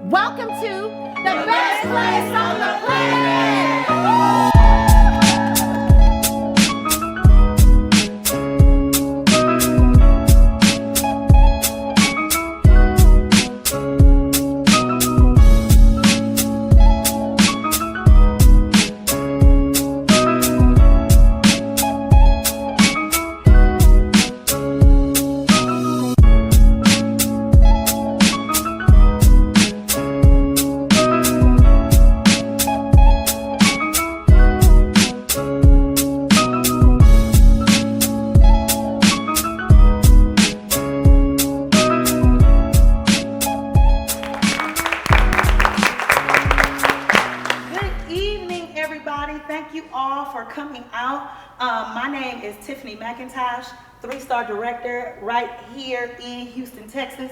Welcome to the best place on the planet. Three-star director right here in Houston, Texas.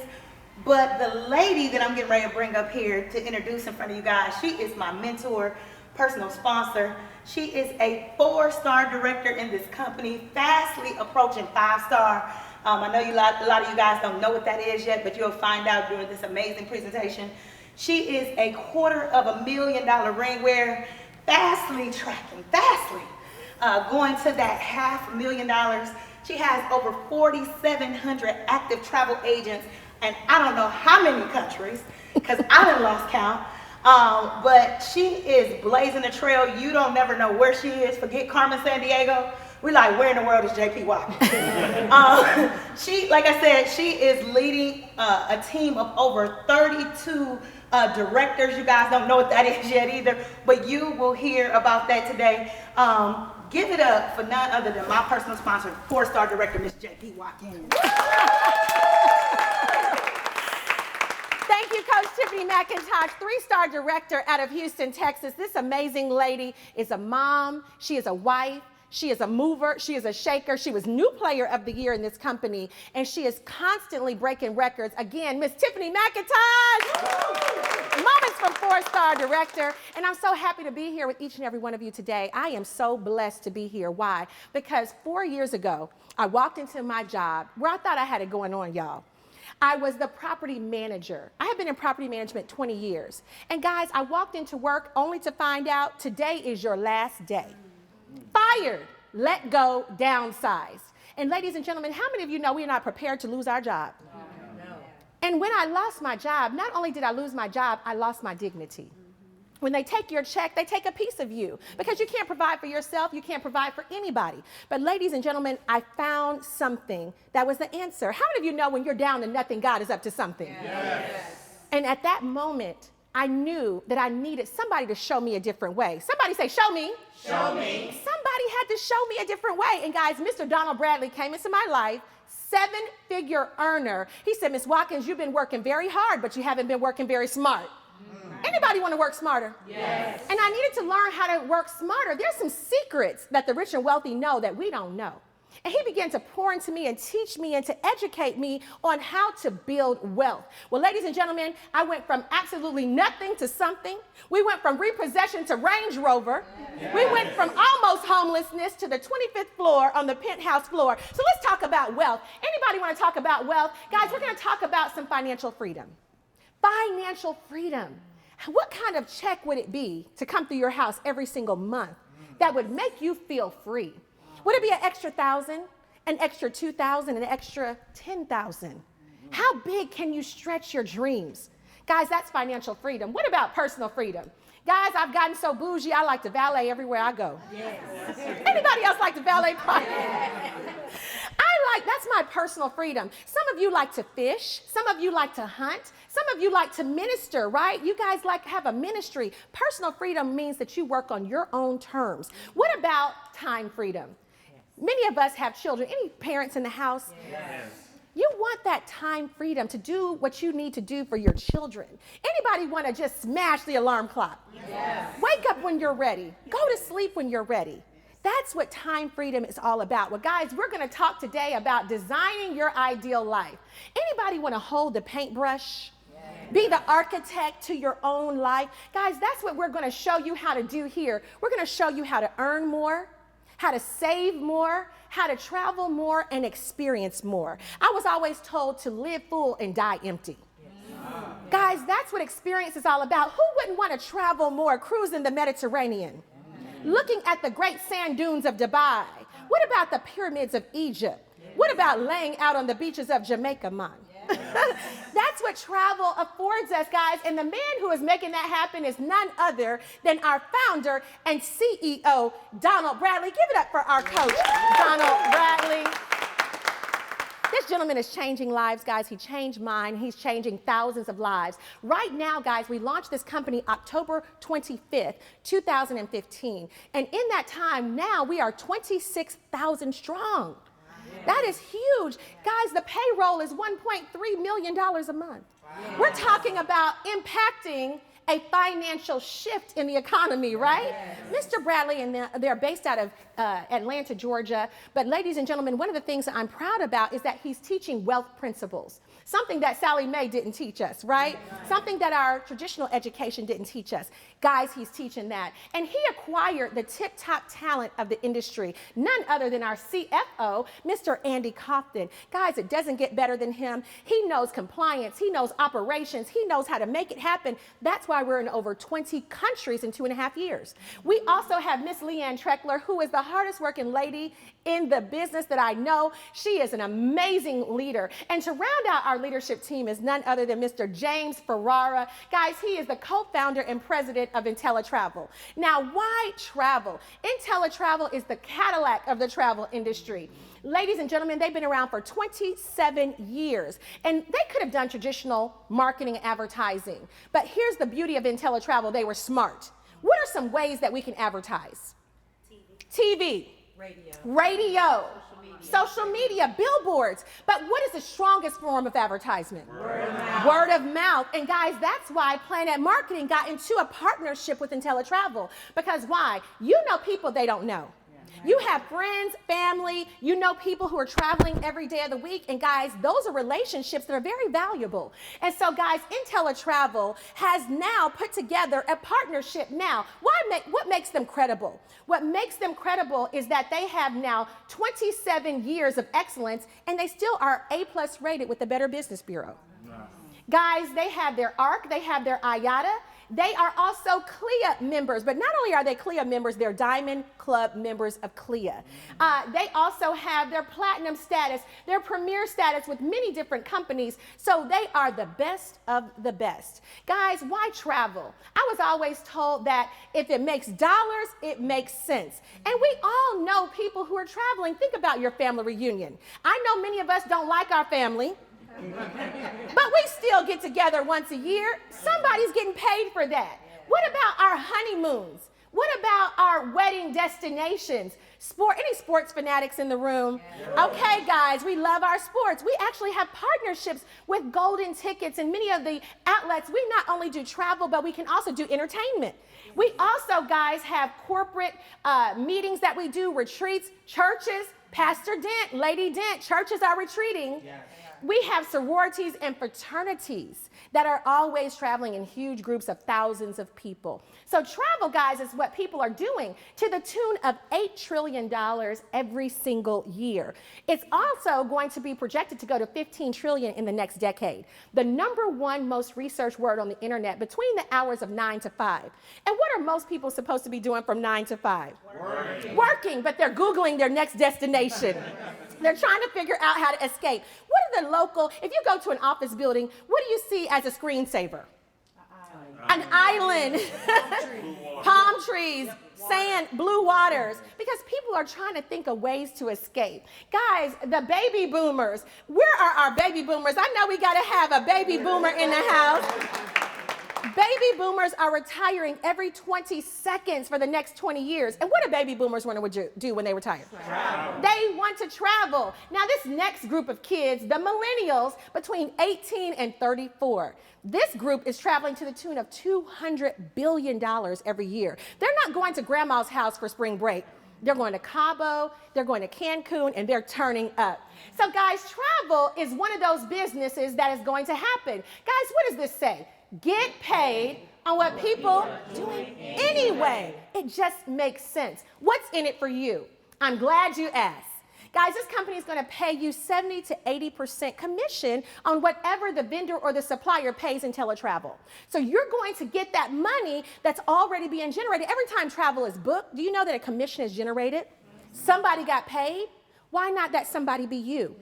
But the lady that I'm getting ready to bring up here to introduce in front of you guys, she is my mentor, personal sponsor. She is a 4-star director in this company, fastly approaching 5-star. I know a lot of you guys don't know what that is yet, but you'll find out during this amazing presentation. She is a $250,000 ring wearer, fastly tracking, going to that $500,000. She has over 4,700 active travel agents, and I don't know how many countries, because I done lost count. But she is blazing a trail. You don't never know where she is. Forget Carmen Sandiego. We like, where in the world is JP Watkins? She, like I said, she is leading a team of over 32 directors. You guys don't know what that is yet either, but you will hear about that today. Give it up for none other than my personal sponsor, 4-star director, Miss JP Watkins. Thank you, Coach Tiffany McIntosh, 3-star director out of Houston, Texas. This amazing lady is a mom, she is a wife, she is a mover, she is a shaker, she was new player of the year in this company, and she is constantly breaking records. Again, Miss Tiffany McIntosh, Moments from 4-star director, and I'm so happy to be here with each and every one of you today. I am so blessed to be here. Why? Because 4 years ago, I walked into my job where I thought I had it going on, y'all. I was the property manager. I have been in property management 20 years. And guys, I walked into work only to find out today is your last day. Fired, let go, downsized. And ladies and gentlemen, how many of you know we are not prepared to lose our job? No. And when I lost my job, not only did I lose my job, I lost my dignity. When they take your check, they take a piece of you because you can't provide for yourself, you can't provide for anybody. But ladies and gentlemen, I found something that was the answer. How many of you know when you're down to nothing, God is up to something? Yes. And at that moment, I knew that I needed somebody to show me a different way. Somebody say, show me. Show me. Somebody had to show me a different way. And guys, Mr. Donald Bradley came into my life, 7-figure earner. He said, Miss Watkins, you've been working very hard, but you haven't been working very smart. Anybody want to work smarter? Yes. And I needed to learn how to work smarter. There's some secrets that the rich and wealthy know that we don't know. And he began to pour into me and teach me and to educate me on how to build wealth. Well, ladies and gentlemen, I went from absolutely nothing to something. We went from repossession to Range Rover. Yes. We went from almost homelessness to the 25th floor on the penthouse floor. So let's talk about wealth. Anybody want to talk about wealth? Guys, we're going to talk about some financial freedom. Financial freedom. What kind of check would it be to come through your house every single month that would make you feel free? Would it be an extra 1,000, an extra 2,000, an extra 10,000? How big can you stretch your dreams? Guys, that's financial freedom. What about personal freedom? Guys, I've gotten so bougie, I like to valet everywhere I go. Yes. Anybody else like to valet? That's my personal freedom. Some of you like to fish. Some of you like to hunt. Some of you like to minister, right? You guys like to have a ministry. Personal freedom means that you work on your own terms. What about time freedom? Yes. Many of us have children. Any parents in the house? Yes. You want that time freedom to do what you need to do for your children. Anybody want to just smash the alarm clock? Yes. Wake up when you're ready. Go to sleep when you're ready. That's what time freedom is all about. Well, guys, we're going to talk today about designing your ideal life. Anybody want to hold the paintbrush? Yes. Be the architect to your own life? Guys, that's what we're going to show you how to do here. We're going to show you how to earn more, how to save more, how to travel more, and experience more. I was always told to live full and die empty. Yes. Guys, that's what experience is all about. Who wouldn't want to travel more, cruising the Mediterranean? Looking at the great sand dunes of Dubai. What about the pyramids of Egypt? What about laying out on the beaches of Jamaica, man? That's what travel affords us, guys. And the man who is making that happen is none other than our founder and CEO, Donald Bradley. Give it up for our coach, Donald Bradley. This gentleman is changing lives, guys. He changed mine. He's changing thousands of lives. Right now, guys, we launched this company October 25th, 2015. And in that time, now we are 26,000 strong. That is huge. Guys, the payroll is $1.3 million a month. We're talking about impacting a financial shift in the economy, right? Mr. Bradley, and they're based out of Atlanta, Georgia. But ladies and gentlemen, one of the things that I'm proud about is that he's teaching wealth principles. Something that Sally Mae didn't teach us, right? Something that our traditional education didn't teach us. Guys, he's teaching that. And he acquired the tip-top talent of the industry, none other than our CFO, Mr. Andy Kaufman. Guys, it doesn't get better than him. He knows compliance. He knows operations. He knows how to make it happen. That's why we're in over 20 countries in 2.5 years. We also have Miss Leanne Treckler, who is the hardest working lady in the business that I know. She is an amazing leader. And to round out our leadership team is none other than Mr. James Ferrara. Guys, he is the co-founder and president of IntelliTravel. Now, why travel? IntelliTravel is the Cadillac of the travel industry. Ladies and gentlemen, they've been around for 27 years, and they could have done traditional marketing and advertising. But here's the beauty of IntelliTravel. They were smart. What are some ways that we can advertise? TV. Radio. Social media, billboards. But what is the strongest form of advertisement? Word of mouth. Word of mouth. And guys, that's why PlanNet Marketing got into a partnership with IntelliTravel. Because why? You know people they don't know. You have friends, family, you know people who are traveling every day of the week. And guys, those are relationships that are very valuable. And so guys, IntelliTravel has now put together a partnership now. What makes them credible? What makes them credible is that they have now 27 years of excellence, and they still are A+ rated with the Better Business Bureau. Guys, they have their ARC, they have their IATA. They are also CLIA members, but not only are they CLIA members, they're Diamond Club members of CLIA. They also have their platinum status, their premier status with many different companies, so they are the best of the best. Guys, why travel? I was always told that if it makes dollars, it makes sense. And we all know people who are traveling. Think about your family reunion. I know many of us don't like our family, but we still get together once a year. Somebody's getting paid for that. What about our honeymoons? What about our wedding destinations? Any sports fanatics in the room? Okay, guys, we love our sports. We actually have partnerships with Golden Tickets and many of the outlets. We not only do travel, but we can also do entertainment. We also, guys, have corporate meetings that we do, retreats, churches. Pastor Dent, Lady Dent, churches are retreating. We have sororities and fraternities that are always traveling in huge groups of thousands of people. So travel, guys, is what people are doing to the tune of $8 trillion every single year. It's also going to be projected to go to $15 trillion in the next decade. The #1 most researched word on the internet between the hours of 9 to 5. And what are most people supposed to be doing from 9 to 5? Working, but they're Googling their next destination. They're trying to figure out how to escape. What are the local, if you go to an office building, what do you see as a screensaver? An island, palm trees, sand, blue waters, because people are trying to think of ways to escape. Guys, the baby boomers, where are our baby boomers? I know we got to have a baby boomer in the house. Baby boomers are retiring every 20 seconds for the next 20 years. And what do baby boomers want to do when they retire? Travel. They want to travel. Now, this next group of kids, the millennials, between 18 and 34, this group is traveling to the tune of $200 billion every year. They're not going to grandma's house for spring break. They're going to Cabo, they're going to Cancun, and they're turning up. So, guys, travel is one of those businesses that is going to happen. Guys, what does this say? Get paid on what people are doing anyway. It just makes sense. What's in it for you? I'm glad you asked. Guys, this company is going to pay you 70 to 80% commission on whatever the vendor or the supplier pays in teletravel. So you're going to get that money that's already being generated. Every time travel is booked, do you know that a commission is generated? Somebody got paid. Why not that somebody be you?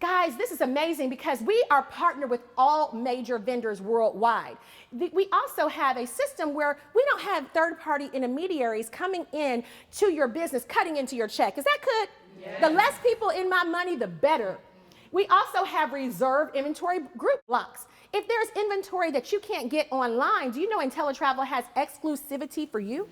Guys, this is amazing because we are partnered with all major vendors worldwide. We also have a system where we don't have third-party intermediaries coming in to your business, cutting into your check. Is that good? Yes. The less people in my money, the better. We also have reserve inventory group blocks. If there's inventory that you can't get online, do you know IntelliTravel has exclusivity for you?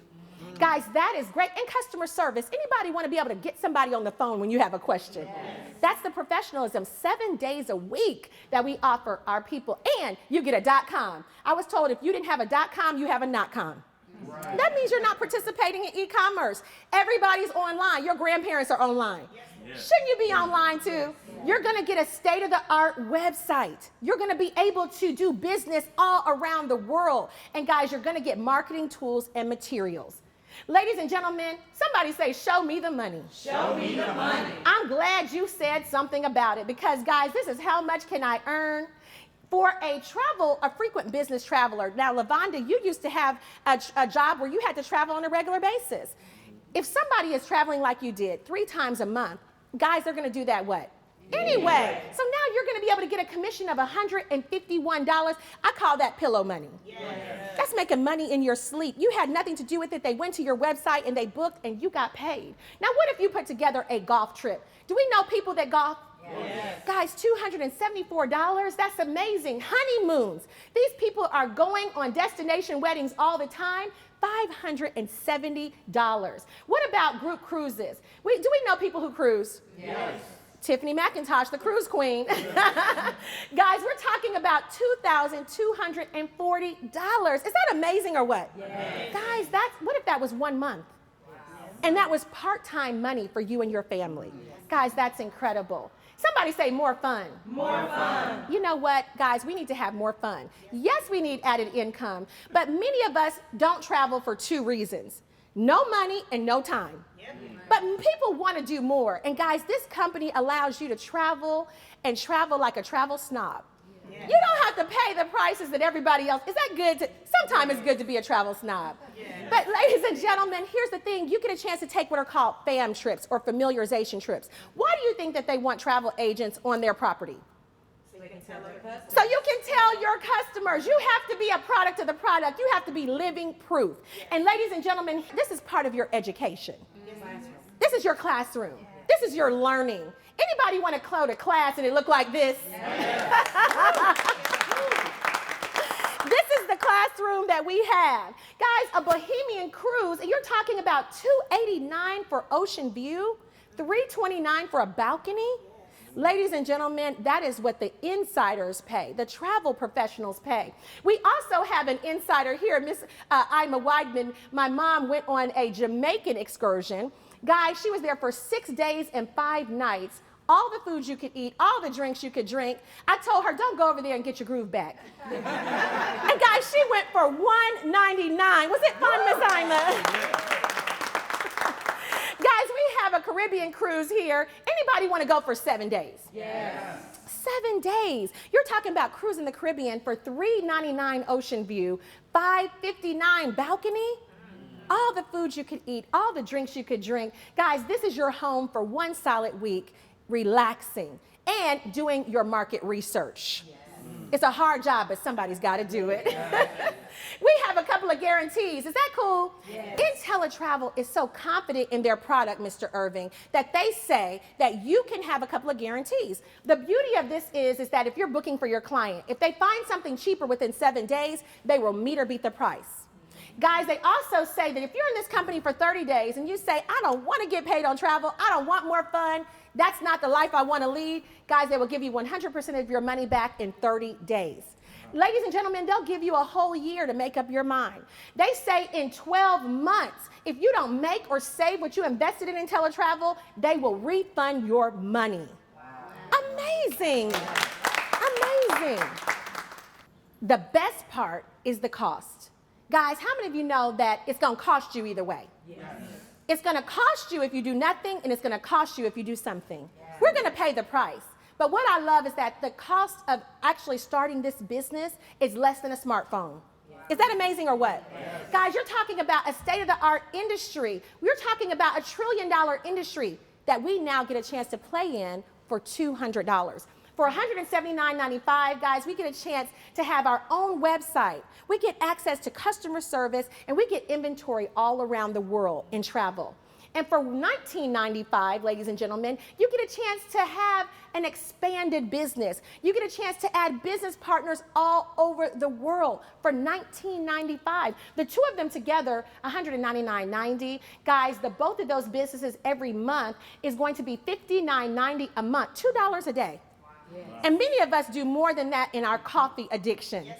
Guys, that is great. And customer service. Anybody want to be able to get somebody on the phone when you have a question? Yes. That's the professionalism, 7 days a week that we offer our people. And you get a .com. I was told if you didn't have a .com, you have a .com. Right. That means you're not participating in e-commerce. Everybody's online. Your grandparents are online. Yes. Shouldn't you be online too? You're going to get a state-of-the-art website. You're going to be able to do business all around the world. And guys, you're going to get marketing tools and materials. Ladies and gentlemen, somebody say, show me the money. Show me the money. I'm glad you said something about it because, guys, this is how much can I earn for a frequent business traveler. Now, Lavonda, you used to have a job where you had to travel on a regular basis. If somebody is traveling like you did 3 times a month, guys, they're going to do that what? Anyway. So now you're going to be able to get a commission of $151. I call that pillow money. Yes. That's making money in your sleep. You had nothing to do with it. They went to your website and they booked and you got paid. Now, what if you put together a golf trip? Do we know people that golf? Yes. Guys, $274, that's amazing. Honeymoons. These people are going on destination weddings all the time. $570. What about group cruises? Do we know people who cruise? Yes. Tiffany McIntosh, the cruise queen. Guys, we're talking about $2,240. Is that amazing or what? Yes. Guys, what if that was 1 month? Yes. And that was part-time money for you and your family. Yes. Guys, that's incredible. Somebody say more fun. More fun. You know what, guys, we need to have more fun. Yes, we need added income, but many of us don't travel for 2 reasons. No money and no time. Yep. But people want to do more. And guys, this company allows you to travel and travel like a travel snob. Yeah. You don't have to pay the prices that everybody else. Is that good? Sometimes it's good to be a travel snob. Yeah. But ladies and gentlemen, here's the thing. You get a chance to take what are called FAM trips or familiarization trips. Why do you think that they want travel agents on their property? So you can tell your customers. You have to be a product of the product. You have to be living proof. And ladies and gentlemen, this is part of your education. This is your classroom. This is your learning. Anybody want to clone a class and it look like this? This is the classroom that we have. Guys, a Bohemian cruise, and you're talking about $289 for ocean view, $329 for a balcony. Ladies and gentlemen, that is what the insiders pay, the travel professionals pay. We also have an insider here, Miss Ima Weidman. My mom went on a Jamaican excursion. Guys, she was there for 6 days and 5 nights. All the foods you could eat, all the drinks you could drink. I told her, don't go over there and get your groove back. And guys, she went for $199. Was it fun, Miss Ima? Guys, we have a Caribbean cruise here. Anybody want to go for 7 days? Yes. 7 days. You're talking about cruising the Caribbean for $399 ocean view, $559 balcony. All the foods you could eat, all the drinks you could drink. Guys, this is your home for 1 solid week, relaxing and doing your market research. Yes. It's a hard job, but somebody's got to do it. We have a couple of guarantees. Is that cool? Yes. IntelliTravel is so confident in their product, Mr. Irving, that they say that you can have a couple of guarantees. The beauty of this is that if you're booking for your client, if they find something cheaper within 7 days, they will meet or beat the price. Guys, they also say that if you're in this company for 30 days and you say, I don't want to get paid on travel, I don't want more fun, that's not the life I want to lead, guys, they will give you 100% of your money back in 30 days. Ladies and gentlemen, they'll give you a whole year to make up your mind. They say in 12 months, if you don't make or save what you invested in IntelliTravel, they will refund your money. Wow. Amazing. Amazing. The best part is the cost. Guys, how many of you know that it's going to cost you either way? Yes. It's going to cost you if you do nothing, and it's going to cost you if you do something. We're going to pay the price. But what I love is that the cost of actually starting this business is less than a smartphone. Is that amazing or what? Yes. Guys, you're talking about a state-of-the-art industry. We're talking about $1 trillion industry that we now get a chance to play in for $200. For $179.95, guys, we get a chance to have our own website. We get access to customer service, and we get inventory all around the world in travel. And for $19.95, ladies and gentlemen, you get a chance to have an expanded business. You get a chance to add business partners all over the world for $19.95. The two of them together, $199.90. Guys, both of those businesses every month is going to be $59.90 a month, $2 a day. Yes. And many of us do more than that in our coffee addiction. Yes.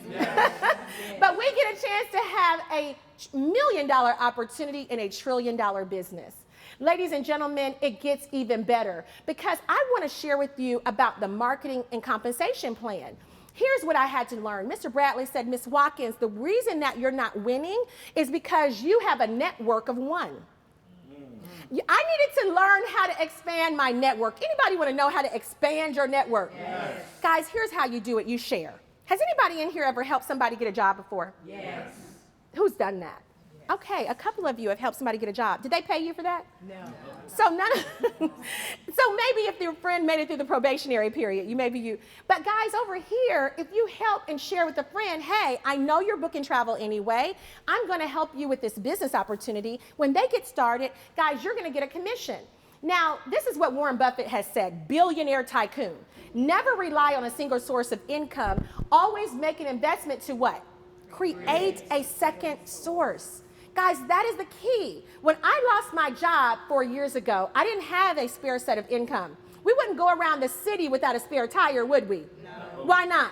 But we get a chance to have a $1 million opportunity in a $1 trillion business. Ladies and gentlemen, it gets even better because I want to share with you about the marketing and compensation plan. Here's what I had to learn. Mr. Bradley said, Ms. Watkins, the reason that you're not winning is because you have a network of one. I needed to learn how to expand my network. Anybody want to know how to expand your network? Yes. Guys, here's how you do it. You share. Has anybody in here ever helped somebody get a job before? Yes. Who's done that? Yes. Okay, a couple of you have helped somebody get a job. Did they pay you for that? No. So maybe if your friend made it through the probationary period, But guys, over here, if you help and share with a friend, hey, I know you're booking travel anyway. I'm going to help you with this business opportunity. When they get started, guys, you're going to get a commission. Now, this is what Warren Buffett has said, billionaire tycoon. Never rely on a single source of income. Always make an investment to what? Create a second source. Guys, that is the key. When I lost my job 4 years ago, I didn't have a spare set of income. We wouldn't go around the city without a spare tire, would we? No. Why not?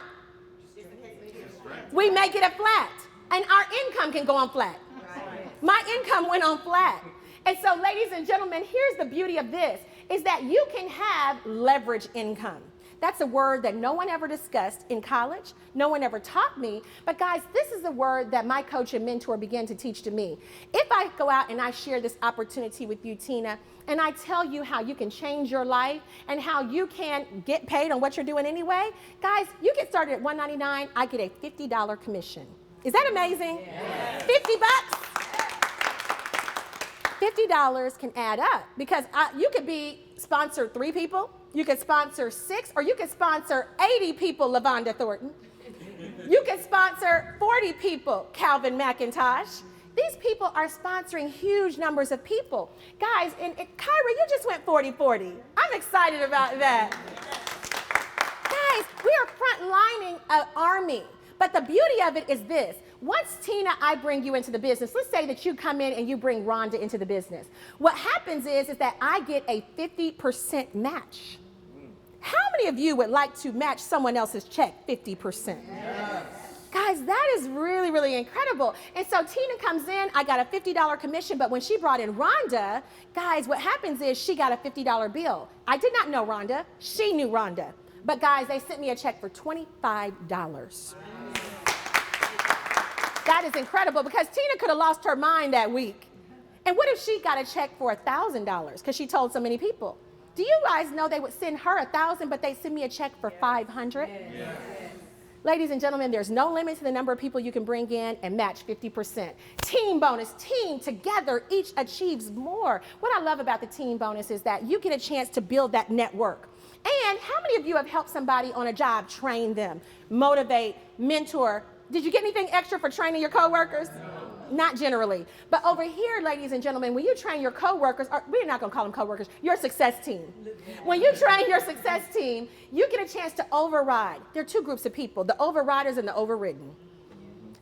We make it a flat, and our income can go on flat. Right. My income went on flat. And so, ladies and gentlemen, here's the beauty of this, is that you can have leverage income. That's a word that no one ever discussed in college. No one ever taught me. But guys, this is the word that my coach and mentor began to teach to me. If I go out and I share this opportunity with you, Tina, and I tell you how you can change your life and how you can get paid on what you're doing anyway, guys, you get started at $199, I get a $50 commission. Is that amazing? Yes. 50 bucks? $50 can add up because you could be sponsored 3 people. You could sponsor 6, or you could sponsor 80 people, LaVonda Thornton. You could sponsor 40 people, Calvin McIntosh. These people are sponsoring huge numbers of people. Guys, and Kyra, you just went 40-40. I'm excited about that. Guys, we are frontlining an army. But the beauty of it is this. Once, Tina, I bring you into the business, let's say that you come in and you bring Rhonda into the business. What happens is that I get a 50% match. How many of you would like to match someone else's check 50%? Yes. Guys, that is really, really incredible. And so Tina comes in, I got a $50 commission, but when she brought in Rhonda, guys, what happens is she got a $50 bill. I did not know Rhonda. She knew Rhonda. But guys, they sent me a check for $25. That is incredible because Tina could have lost her mind that week. And what if she got a check for $1,000 because she told so many people? Do you guys know they would send her $1,000, but they send me a check for $500? Yes. Ladies and gentlemen, there's no limit to the number of people you can bring in and match 50%. Team bonus, team together, each achieves more. What I love about the team bonus is that you get a chance to build that network. And how many of you have helped somebody on a job, train them, motivate, mentor? Did you get anything extra for training your coworkers? No. Not generally. But over here, ladies and gentlemen, when you train your coworkers, or we're not going to call them coworkers, your success team. When you train your success team, you get a chance to override. There are 2 groups of people, the overriders and the overridden.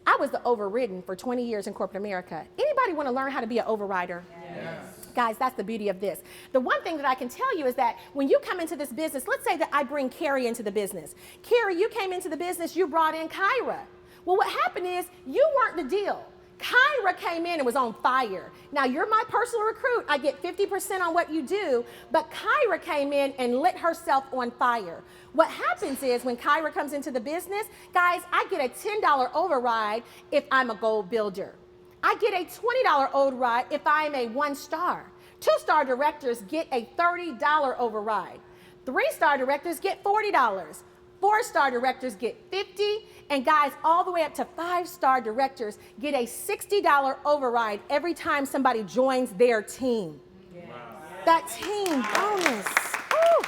I was the overridden for 20 years in corporate America. Anybody want to learn how to be an overrider? Yes. Guys, that's the beauty of this. The one thing that I can tell you is that when you come into this business, let's say that I bring Carrie into the business. Carrie, you came into the business, you brought in Kyra. Well, what happened is you weren't the deal. Kyra came in and was on fire. Now, you're my personal recruit. I get 50% on what you do, but Kyra came in and lit herself on fire. What happens is when Kyra comes into the business, guys, I get a $10 override if I'm a goal builder. I get a $20 override if I am a 1-star. 2-star directors get a $30 override. 3-star directors get $40. 4-star directors get $50. And guys, all the way up to 5-star directors get a $60 override every time somebody joins their team. Wow. That team bonus. Woo.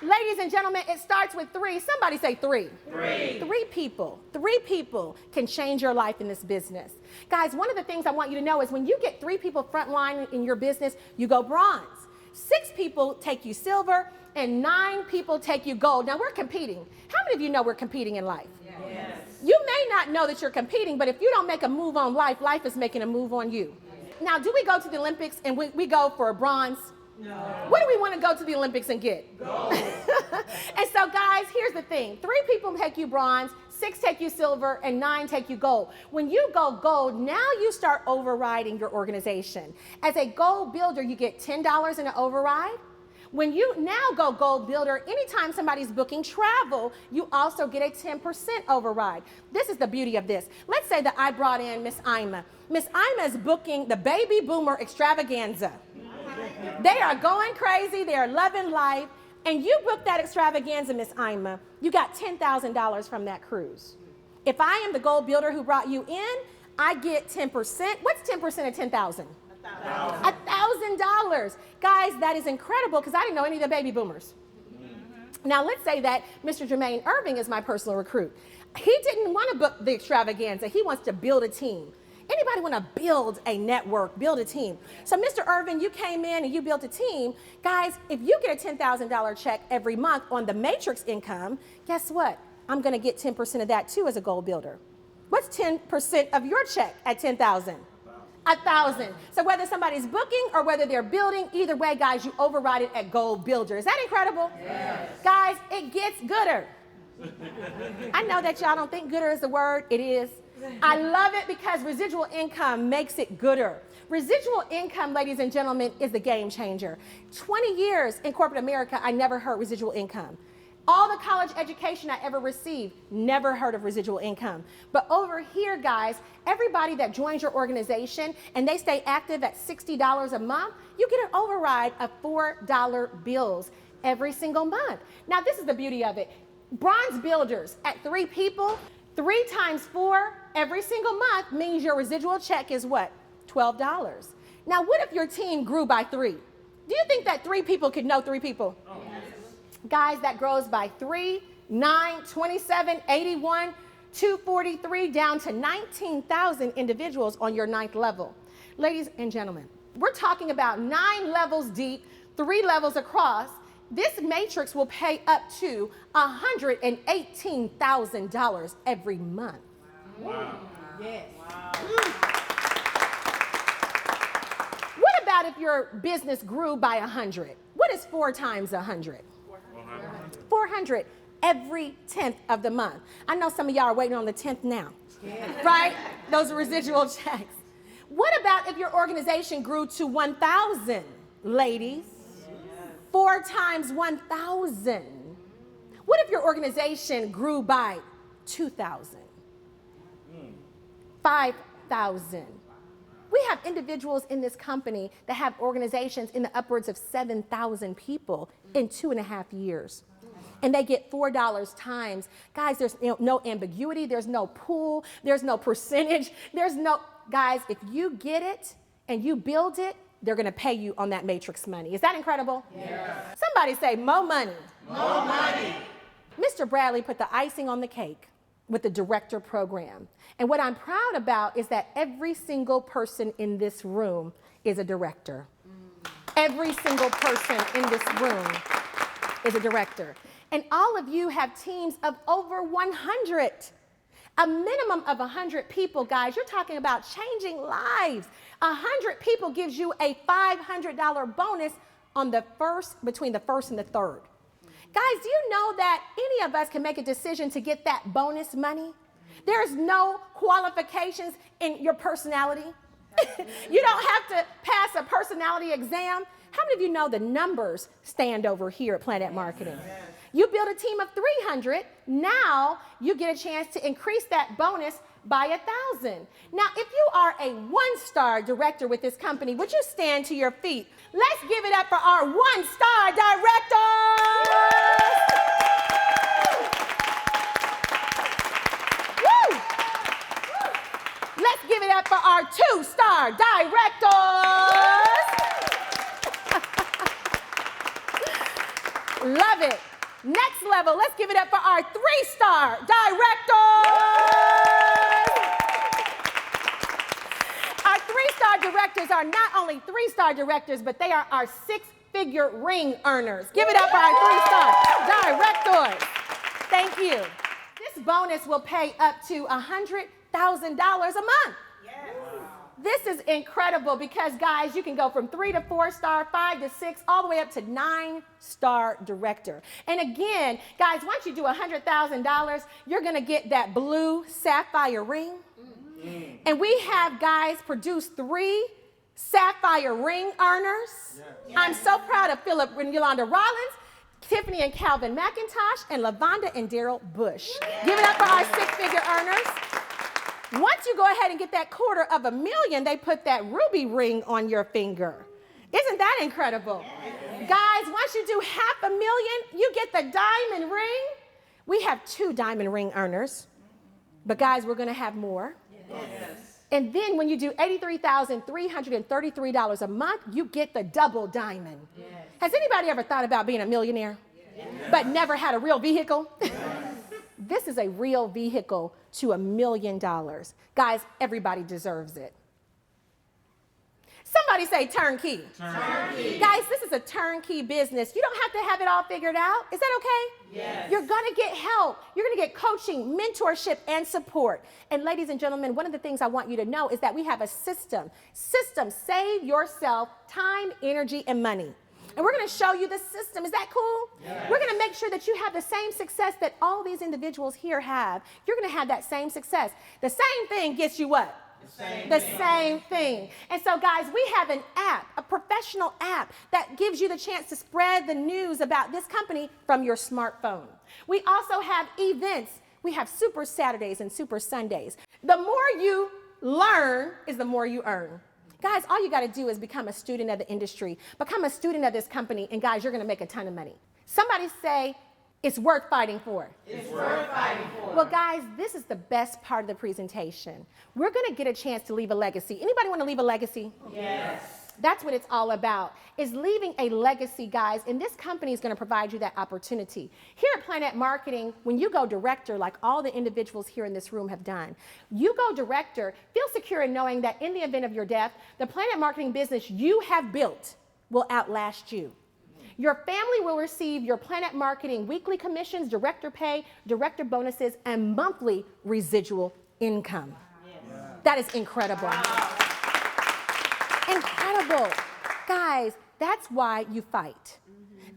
Ladies and gentlemen, it starts with 3. Somebody say 3. 3. 3 people. 3 people can change your life in this business. Guys, one of the things I want you to know is when you get 3 people frontline in your business, you go bronze. 6 people take you silver, and 9 people take you gold. Now, we're competing. How many of you know we're competing in life? Yes. You may not know that you're competing, but if you don't make a move on life, life is making a move on you. Now, do we go to the Olympics and we go for a bronze? No. What do we want to go to the Olympics and get? Gold. And so, guys, here's the thing. 3 people take you bronze, 6 take you silver, and 9 take you gold. When you go gold, now you start overriding your organization. As a gold builder, you get $10 in an override. When you now go gold builder, anytime somebody's booking travel, you also get a 10% override. This is the beauty of this. Let's say that I brought in Miss Ima. Miss Ima is booking the baby boomer extravaganza. They are going crazy. They are loving life. And you booked that extravaganza, Miss Ima. You got $10,000 from that cruise. If I am the gold builder who brought you in, I get 10%. What's 10% of 10,000? $1,000. Guys, that is incredible because I didn't know any of the baby boomers. Now, let's say that Mr. Jermaine Irving is my personal recruit. He didn't want to book the extravaganza. He wants to build a team. Anybody want to build a network, build a team? So, Mr. Irvin, you came in and you built a team. Guys, if you get a $10,000 check every month on the matrix income, guess what? I'm going to get 10% of that too as a gold builder. What's 10% of your check at 10,000? 1,000. So whether somebody's booking or whether they're building, either way, guys, you override it at gold builder. Is that incredible? Yes. Guys, it gets gooder. I know that y'all don't think gooder is the word. It is. I love it because residual income makes it gooder. Residual income, ladies and gentlemen, is the game changer. 20 years in corporate America, I never heard residual income. All the college education I ever received, never heard of residual income. But over here, guys, everybody that joins your organization and they stay active at $60 a month, you get an override of $4 bills every single month. Now, this is the beauty of it. Bronze builders at 3 people, 3 times 4 every single month means your residual check is what? $12. Now, what if your team grew by 3? Do you think that 3 people could know 3 people? Oh. Guys, that grows by 3, 9, 27, 81, 243, down to 19,000 individuals on your 9th level. Ladies and gentlemen, we're talking about 9 levels deep, 3 levels across. This matrix will pay up to $118,000 every month. Wow. Yes. Wow. What about if your business grew by 100? What is 4 times 100? 400 every 10th of the month. I know some of y'all are waiting on the 10th now, right? Those are residual checks. What about if your organization grew to 1,000, ladies? 4 times 1,000. What if your organization grew by 2,000? 5,000. We have individuals in this company that have organizations in the upwards of 7,000 people in 2.5 years. And they get $4 times. Guys, there's no ambiguity. There's no pool. There's no percentage. Guys, if you get it and you build it, they're going to pay you on that matrix money. Is that incredible? Yes. Somebody say, more money. More money. Mr. Bradley put the icing on the cake with the director program. And what I'm proud about is that every single person in this room is a director. Every single person in this room is a director. And all of you have teams of over 100. A minimum of 100 people, guys. You're talking about changing lives. 100 people gives you a $500 bonus on between the first and the third. Guys, do you know that any of us can make a decision to get that bonus money? There's no qualifications in your personality. You don't have to pass a personality exam. How many of you know the numbers stand over here at PlanNet Marketing? You build a team of 300. Now you get a chance to increase that bonus by 1,000. Now, if you are a 1-star director with this company, would you stand to your feet? Let's give it up for our 1-star directors. Woo! Let's give it up for our 2-star directors. Love it. Next level, let's give it up for our 3-star directors. Our 3-star directors are not only 3-star directors, but they are our 6-figure ring earners. Give it up for our 3-star directors. Thank you. This bonus will pay up to $100,000 a month. This is incredible because, guys, you can go from 3 to 4-star, 5 to 6, all the way up to 9-star director. And again, guys, once you do $100,000, you're going to get that blue sapphire ring. And we have, guys, produced 3 sapphire ring earners. I'm so proud of Philip and Yolanda Rollins, Tiffany and Calvin McIntosh, and Lavonda and Daryl Bush. Give it up for our 6-figure earners. Once you go ahead and get that $250,000, they put that ruby ring on your finger. Isn't that incredible? Guys, once you do $500,000, you get the diamond ring. We have 2 diamond ring earners, but guys, we're going to have more. And then when you do $83,333 a month, you get the double diamond. Has anybody ever thought about being a millionaire, but never had a real vehicle? This is a real vehicle to $1 million. Guys, everybody deserves it. Somebody say turnkey. Turnkey. Guys, this is a turnkey business. You don't have to have it all figured out. Is that okay? Yes. You're going to get help. You're going to get coaching, mentorship, and support. And ladies and gentlemen, one of the things I want you to know is that we have a system. Save yourself time, energy, and money. And we're going to show you the system. Is that cool? Yes. We're going to make sure that you have the same success that all these individuals here have. You're going to have that same success. The same thing gets you what? The same thing. And so, guys, we have an app, a professional app that gives you the chance to spread the news about this company from your smartphone. We also have events. We have Super Saturdays and Super Sundays. The more you learn is the more you earn. Guys, all you got to do is become a student of the industry, become a student of this company, and guys, you're going to make a ton of money. Somebody say, it's worth fighting for. It's worth fighting for. Well, guys, this is the best part of the presentation. We're going to get a chance to leave a legacy. Anybody want to leave a legacy? Yes. That's what it's all about, is leaving a legacy, guys, and this company is going to provide you that opportunity. Here at PlanNet Marketing, when you go director, like all the individuals here in this room have done, you go director, feel secure in knowing that in the event of your death, the PlanNet Marketing business you have built will outlast you. Your family will receive your PlanNet Marketing weekly commissions, director pay, director bonuses, and monthly residual income. Yes. That is incredible. Wow. Incredible. Guys, that's why you fight.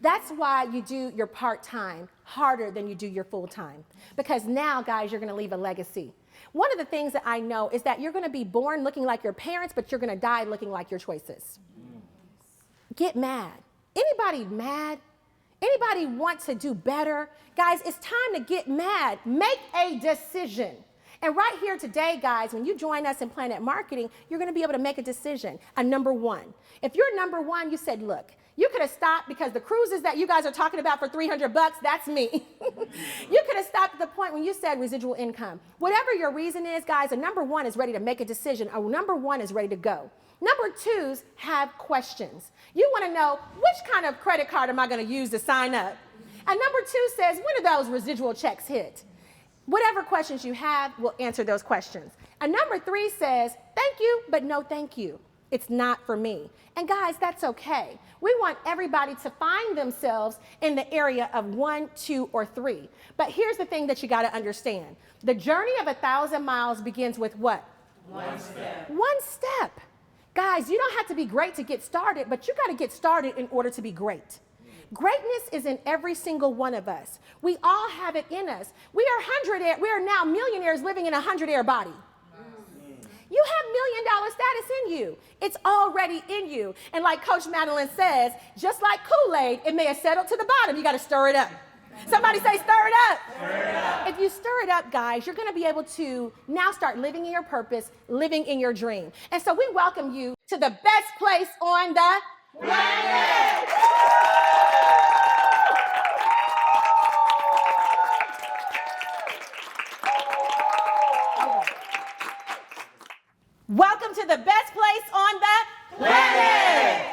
That's why you do your part-time harder than you do your full-time. Because now, guys, you're going to leave a legacy. One of the things that I know is that you're going to be born looking like your parents, but you're going to die looking like your choices. Get mad. Anybody mad? Anybody want to do better? Guys, it's time to get mad. Make a decision. And right here today, guys, when you join us in PlanNet Marketing, you're going to be able to make a decision, a number one. If you're number one, you said, look, you could have stopped because the cruises that you guys are talking about for $300, that's me. You could have stopped at the point when you said residual income. Whatever your reason is, guys, a number one is ready to make a decision. A number one is ready to go. Number twos have questions. You want to know, which kind of credit card am I going to use to sign up? And number two says, when do those residual checks hit? Whatever questions you have, we'll answer those questions. And number three says, thank you, but no thank you. It's not for me. And guys, that's okay. We want everybody to find themselves in the area of 1, 2, or 3. But here's the thing that you got to understand. The journey of 1,000 miles begins with what? One step. One step. Guys, you don't have to be great to get started, but you got to get started in order to be great. Greatness is in every single one of us. We all have it in us. We are now millionaires living in a 100-air body. You have $1 million status in you. It's already in you. And like Coach Madeline says, just like Kool-Aid, it may have settled to the bottom. You got to stir it up. Somebody say stir it up. Stir it up. If you stir it up, guys, you're going to be able to now start living in your purpose, living in your dream. And so we welcome you to the best place on the PlanNet. Welcome to the best place on the PlanNet.